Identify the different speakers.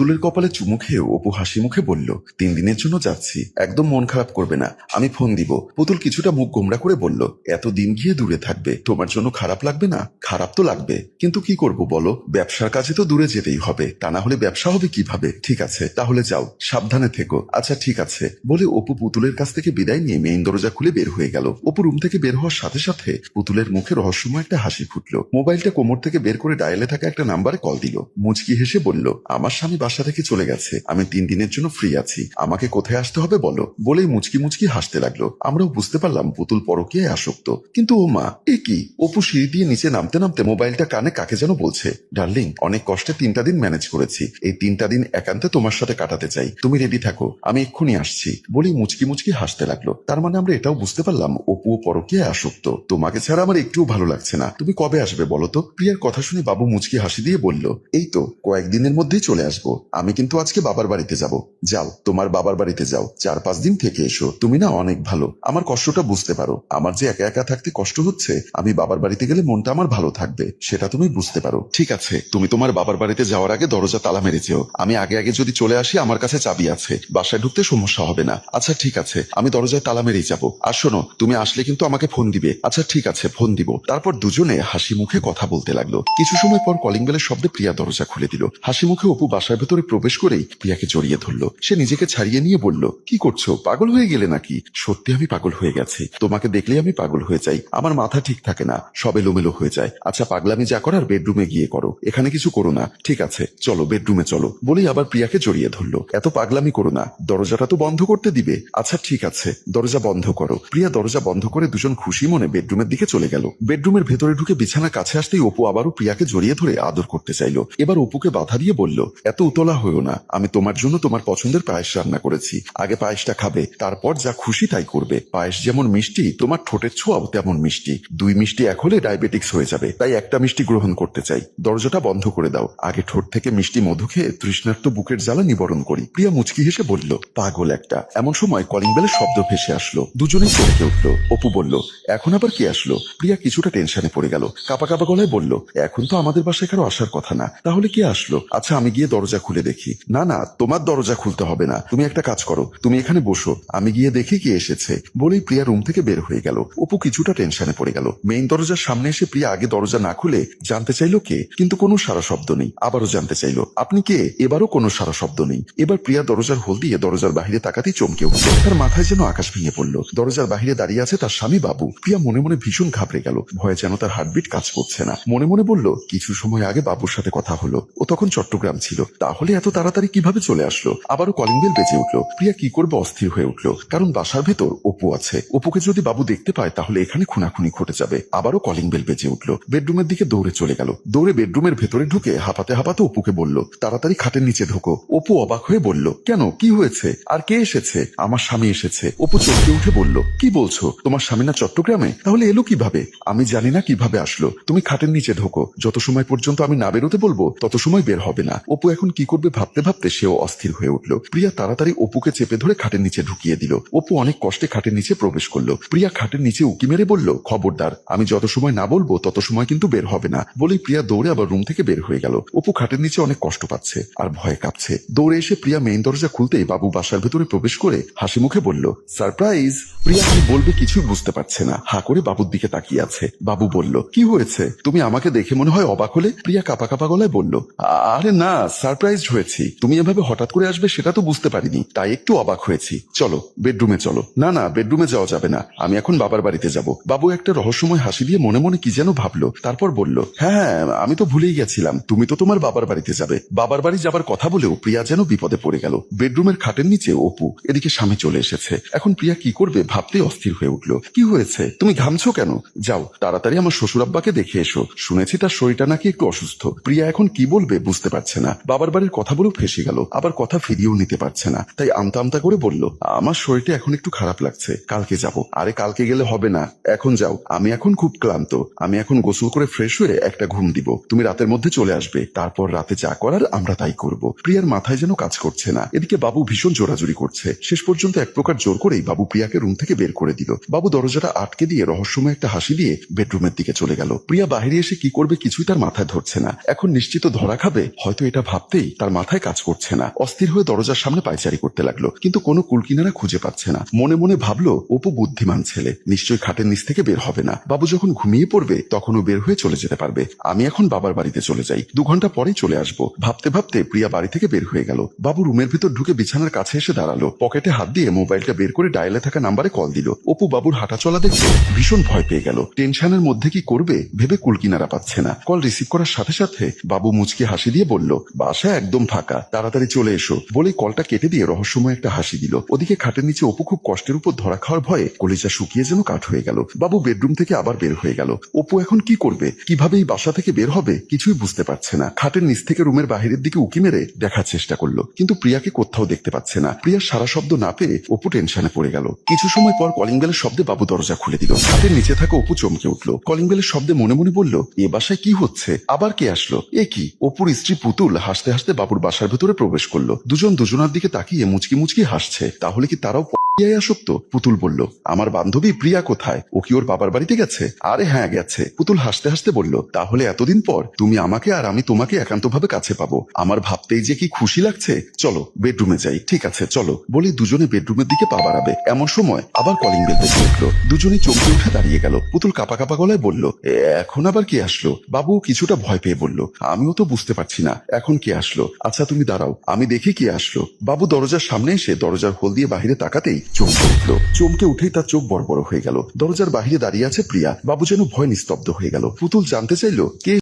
Speaker 1: পুতুলের কপালে চুমু খেয়ে অপু হাসি মুখে বলল, 3 দিনের জন্য যাচ্ছি, একদম মন খারাপ করবে না, আমি ফোন দিব। পুতুল কিছুটা মুখ গোমড়া করে বলল, এতদিন গিয়ে দূরে থাকবে, তোমার জন্য খারাপ লাগবে না? খারাপ তো লাগবে, কিন্তু কি করব বলো, ব্যবসার কাজে তো দূরে যেতেই হবে, তা না হলে ব্যবসা হবে কিভাবে? ঠিক আছে তাহলে যাও, সাবধানে থেকো। আচ্ছা ঠিক আছে বলে অপু পুতুলের কাছ থেকে বিদায় নিয়ে মেইন দরজা খুলে বের হয়ে গেল। অপু রুম থেকে বের হওয়ার সাথে সাথে পুতুলের মুখে রহস্যময় একটা হাসি ফুটলো। মোবাইলটা কোমর থেকে বের করে ডায়ালে থাকা একটা নাম্বারে কল দিল। মুচকি হেসে বলল, আমার স্বামী বাসা থেকে চলে গেছে, আমি 3 দিনের জন্য ফ্রি আছি, আমাকে কোথায় আসতে হবে বলো। বলেই মুচকি মুচকি হাসতে লাগলো। আমরাও বুঝতে পারলাম পুতুল পরকীয়ায় আসক্ত। কিন্তু ও মা, এ কি? অপু সিঁড়ি দিয়ে নিচে নামতে নামতে মোবাইলটা কানে কাকে যেন বলছে, ডার্লিং অনেক কষ্টে 3টা দিন ম্যানেজ করেছি, এই 3টা দিন একান্তে তোমার সাথে কাটাতে চাই, তুমি রেডি থাকো, আমি এক্ষুনি আসছি। বলেই মুচকি মুচকি হাসতে লাগলো। তার মানে আমরা এটাও বুঝতে পারলাম অপু পরকীয়ায় আসক্ত। তোমাকে ছাড়া আমার একটুও ভালো লাগছে না, তুমি কবে আসবে বলো তো? প্রিয়ার কথা শুনে বাবু মুচকি হাসি দিয়ে বলল, এই তো কয়েকদিনের মধ্যেই চলে আসবো, আমি কিন্তু আজকে বাবার বাড়িতে যাব। যাও তোমার বাবার বাড়িতে যাও, 4-5 দিন থেকে এসো, তুমি না অনেক ভালো, আমার কষ্টটা বুঝতে পারো, আমার যে একা একা থাকতে কষ্ট হচ্ছে, আমি বাবার বাড়িতে গেলে মনটা আমার ভালো থাকবে, সেটা তুমি বুঝতে পারো। ঠিক আছে, তুমি তোমার বাবার বাড়িতে যাওয়ার আগে দরজা তালা মেরে যেও, আমি আগে আগে যদি চলে আসি আমার কাছে চাবি আছে, বাসায় ঢুকতে সমস্যা হবে না। আচ্ছা ঠিক আছে, আমি দরজায় তালা মেরেই যাবো। আর শোনো, তুমি আসলে কিন্তু আমাকে ফোন দিবে। আচ্ছা ঠিক আছে, ফোন দিব। তারপর দুজনে হাসি মুখে কথা বলতে লাগলো। কিছু সময় পর কলিং বেলের শব্দে প্রিয়া দরজা খুলে দিল। হাসি মুখে অপু বাসার ভেতরে প্রবেশ করেই প্রিয়াকে জড়িয়ে ধরলো। সে নিজেকে ছাড়িয়ে নিয়ে বলল, কি করছো, পাগল হয়ে গেলে নাকি? সত্যি আমি পাগল হয়ে গেছি, তোমাকে দেখলেই আমি পাগল হয়ে যাই, আমার মাথা ঠিক থাকে না, সব এলোমেলো হয়ে যায়। আচ্ছা পাগলামি যা করার বেডরুমে গিয়ে করো, এখানে কিছু করো না। ঠিক আছে চলো বেডরুমে চলো। বলেই আবার প্রিয়াকে জড়িয়ে ধরলো। এত পাগলামি করো না, দরজাটা তো বন্ধ করতে দিবে। আচ্ছা ঠিক আছে, দরজা বন্ধ করো। প্রিয়া দরজা বন্ধ করে দুজন খুশি মনে বেডরুমের দিকে চলে গেল। বেডরুমের ভেতরে ঢুকে বিছানার কাছে আসতেই অপু আবারও প্রিয়াকে জড়িয়ে ধরে আদর করতে চাইলো। এবার অপুকে বাধা দিয়ে বলল, এত উতলা হইও না, আমি তোমার জন্য তোমার পছন্দের পায়েস রান্না করেছি, আগে পায়েসটা খাবে, তারপর যা খুশি তাই করবে। পায়েস যেমন মিষ্টি, তোমার ঠোঁটের ছোঁয়াও তেমন মিষ্টি, 2 মিষ্টি এক হলে ডায়াবেটিক্স হয়ে যাবে, তাই একটা মিষ্টি গ্রহণ করতে চাই। দরজাটা বন্ধ করে দাও, আগে ঠোঁট থেকে মিষ্টি মধু খেয়ে তৃষ্ণার্ত বুকের জ্বালা নিবারণ করি। প্রিয়া মুচকি হেসে বলল, পাগল একটা। এমন সময় কলিং বেলের শব্দ ভেসে আসলো। দুজনেই চমকে উঠলো। অপু বলল, এখন আবার কি আসলো? প্রিয়া কিছুটা টেনশনে পড়ে গেল। কাপা কাপা গলায় বলল, এখন তো আমাদের বাসায় কারো আসার কথা না, তাহলে কি আসলো? আচ্ছা আমি গিয়ে দরজা খুলে দেখি। না না, তোমার দরজা খুলতে হবে না, তুমি একটা কাজ করো, তুমি এখানে বসো, আমি গিয়ে দেখি কি এসেছে। বলেই প্রিয়া রুম থেকে বের হয়ে গেল। অপু কিছুটা টেনশনে পড়ে গেল। মেইন দরজার সামনে এসে প্রিয়া আগে দরজা না খুলে জানতে চাইলো কে, কিন্তু কোনো সারা শব্দ নেই। আবারও জানতে চাইলো, আপনি কে? এবারও কোনো সারা শব্দ নেই। এবার প্রিয়া দরজার হোল দিয়ে দরজার বাহিরে তাকাতেই চমকে উঠল। তার মাথায় যেন আকাশ ভেঙে পড়ল। দরজার বাহিরে দাঁড়িয়ে আছে তার স্বামী বাবু। প্রিয়া মনে মনে ভীষণ ঘাবড়ে গেল। ভয়ে যেন তার হার্টবিট কাজ করছে না। মনে মনে বলল, কিছু সময় আগে বাবুর সাথে কথা হলো, ও তখন চট্টগ্রাম ছিল, তাহলে এত তাড়াতাড়ি কিভাবে চলে আসলো? আবারও কলিং বেল বেজে উঠলো। প্রিয়া কি করবে অস্থির হয়ে উঠলো, কারণ বাসার ভেতর অপু আছে। অপুকে যদি বাবু দেখতে পায় তাহলে এখানে খুনাখুনি ঘটে যাবে। আবারও কলিং বেল বেজে উঠলো। বেডরুমের দিকে দৌড়ে চলে গেল। দৌড়ে বেডরুমের ভেতরে ঢুকে হাঁপাতে হাঁপাতে অপুকে বলল, তাড়াতাড়ি খাটের নিচে ঢোকো। অপু অবাক হয়ে বলল, কেন, কি হয়েছে? আর কে এসেছে? আমার স্বামী এসেছে। অপু চমকে উঠে বলল, কি বলছো, তোমার স্বামী না চট্টগ্রামে? তাহলে এলো কিভাবে? আমি জানি না কিভাবে আসলো, তুমি খাটের নিচে ঢোকো, যত সময় পর্যন্ত আমি না বেরোতে বলবো তত সময় বের হবে না। অপু এখন কি করবে ভাবতে ভাবতে সেও অস্থির হয়ে উঠলো। প্রিয়া তাড়াতাড়ি অপুকে চেপে ধরে খাটের নিচে ঢুকিয়ে দিল। অপু অনেক কষ্টে খাটের নিচে প্রবেশ করলো। প্রিয়া খাটের নিচে উকি মেরে বলল, খবরদার, আমি যত সময় না বলবো তত সময় কিন্তু বের হবে না। বলেই প্রিয়া দৌড়ে আবার রুম থেকে বের হয়ে গেল। অপু খাটের নিচে অনেক কষ্ট পাচ্ছে আর ভয়ে কাঁপছে। দৌড়ে এসে প্রিয়া মেইন দরজা খুলতেই বাবু বাসার ভেতরে প্রবেশ করে হাসি মুখে বলল, সারপ্রাইজ। প্রিয়া কি বলবে কিছুই বুঝতে পারছে না, হা করে বাবুর দিকে তাকিয়ে আছে। বাবু বলল, কি হয়েছে, তুমি আমাকে দেখে মনে হয় অবাক হলে? প্রিয়া কাপা কাপা গলায় বলল, আরে না, সারপ্রাইজ হয়েছি, তুমি এভাবে হঠাৎ করে আসবে সেটা তো বুঝতে পারিনি, তাই একটু অবাক হয়েছি। চলো বেডরুমে চলো। না না, বেডরুমে যাওয়া যাবে না, আমি এখন বাবার বাড়িতে যাব। বাবু একটা রহস্যময় হাসি দিয়ে মনে মনে কি যেন ভাবলো, তারপর বলল, হ্যাঁ আমি তো ভুলেই গেছিলাম, তুমি তো তোমার বাবার বাড়িতে যাবে। বাবার বাড়ি যাবার কথা বলেও প্রিয়া যেন বিপদে পড়ে গেল। বেডরুমের খাটের নিচে অপু, এদিকে স্বামী চলে এসেছে। এখন প্রিয়া কি করবে ভাবতে অস্থির হয়ে উঠলো। কি হয়েছে, তুমি ঘামছো কেন? যাও তাড়াতাড়ি আমার শ্বশুর আব্বাকে দেখে এসো, শুনেছি তার শরীরটা নাকি একটু অসুস্থ। প্রিয়া এখন কি বলবে বুঝতে পারছে না। বাবার বাড়ির কথা বলেও ফেসে গেল, আবার কথা ফিরিয়েও নিতে পারছে না, তাই আমতা আমতা করে বলল, আমার শরীরটা এখন একটু খারাপ লাগছে, কালকে যাব। আরে কালকে গেলে হবে না, এখন যাও, আমি এখন খুব ক্লান্ত, আমি এখন গোসল করে ফ্রেশ হয়ে একটা ঘুম দিব, তুমি রাতের মধ্যে চলে আসবে, তারপর রাতে যা করার আমরা তাই করব। প্রিয়ার মাথায় যেন কাজ করছে না। এদিকে বাবু ভীষণ জোরাজুরি করছে। শেষ পর্যন্ত এক প্রকার জোর করেই বাবু প্রিয়াকে রুম থেকে বের করে দিল। বাবু দরজাটা আটকে দিয়ে রহস্যময় একটা হাসি দিয়ে বেডরুমের দিকে চলে গেল। প্রিয়া বাহিরে এসে কি করবে কিছুই তার মাথায় ধরছে না। এখন নিশ্চিত ধরা খাবে, হয়তো এটা ভাবতেই তার মাথায় কাজ করছে না। অস্থির হয়ে দরজার সামনে পায়চারি করতে লাগলো, কিন্তু কোনো কুলকিনারা খুঁজে পাচ্ছে না। মনে মনে ভাবলো অপু বুদ্ধিমান ছেলে, নিশ্চয়ই খাটের নিচ থেকে বের হবে না। বাবু যখন ঘুমিয়ে পড়বে তখনও বের হয়ে চলে যেতে পারবে। আমি এখন বাবার বাড়িতে চলে যাই, 2 ঘন্টা পরেই চলে আসবো। ভাবতে ভাবতে প্রিয়া বাড়ি থেকে বের হয়ে গেল। বাবু রুমের ভিতর ঢুকে বিছানার কাছে এসে দাঁড়ালো, পকেটে হাত দিয়ে মোবাইলটা বের করে ডায়ালে থাকা নাম্বারে কল দিল। অপু বাবুর হাঁটা চলা দেখে ভীষণ ভয় পেয়ে গেল। টেনশনের মধ্যে কি করবে ভেবে কুলকিনারা পাচ্ছে না। কল রিসিভ করার সাথে সাথে বাবু মুচকি হাসি দিয়ে বলল, বাসা একদম ফাঁকা, তাড়াতাড়ি চলে এসো। বলেই কলটা কেটে দিয়ে রহস্যময় একটা হাসি দিল। ওদিকে খাটের নিচে অপু খুব কষ্টের উপর ধরা খাওয়ার ভয়ে কলিজা শুকিয়ে যেন কাঠ হয়ে গেল। বাবু বেডরুম থেকে আবার বের হয়ে গেল। অপু এখন কি করবে, কিভাবে এই বাসা থেকে বের হবে কিছুই বুঝতে পারছে না। খাটের নিচ থেকে রুমের বাহিরের দিকে উকি মেরে দেখার চেষ্টা করলো, কিন্তু প্রিয়াকে কোথাও দেখতে পাচ্ছে না। প্রিয়ার সারা শব্দ না পেয়ে অপু টেনশনে পড়ে গেল। কিছু সময় পর কলিং বেলের শব্দে বাবু দরজা খুলে দিল। খাটের নিচে থাকা অপু চমকে উঠলো। কলিং বেলের শব্দে মনে মনে বলল, এ বাসায় কি হচ্ছে, আবার কে আসলো? এ কি? অপুর স্ত্রী পুতুল হাসতে হাসতে বাবুর বাসার ভেতরে প্রবেশ করলো। দুজন দুজনার দিকে তাকিয়ে মুচকি মুচকি হাসছে। তাহলে কি তারাও প্রিয়ায় আসক্ত? পুতুল বলল, আমার বান্ধবী প্রিয়া কোথায়? ও কি ওর বাবার বাড়িতে গেছে? আরে হ্যাঁ গেছে। পুতুল হাসতে হাসতে বলল, তাহলে এতদিন পর তুমি আমাকে আর আমি তোমাকে একান্তভাবে কাছে পাবো। আমার ভাবতেই যে কি খুশি লাগছে। চলো বেডরুমে যাই। ঠিক আছে চলো। বলে দুজনে বেডরুমের দিকে পা বাড়াবে এমন সময় আবার কলিং বেল বেজে উঠলো। দুজনেই চমকে উঠে দাঁড়িয়ে গেল। পুতুল কাপা কাপা গলায় বলল, এখন আবার কে আসলো? বাবু কিছুটা ভয় পেয়ে বলল, আমিও তো বুঝতে পারছি না এখন কে আসলো। আচ্ছা তুমি দাঁড়াও, আমি দেখি কে আসলো। বাবু দরজার সামনে এসে দরজার হোল দিয়ে বাহিরে তাকাতেই চমকে উঠলো। চমকে উঠেই তার চোখ বড় বড় হয়ে গেল। দরজার বাহিরে দাঁড়িয়ে আছে প্রিয়া। বাবু যেন ভয় নিস্তব্ধ হয়ে গেল। পুতুল জানতে চাইলো, কে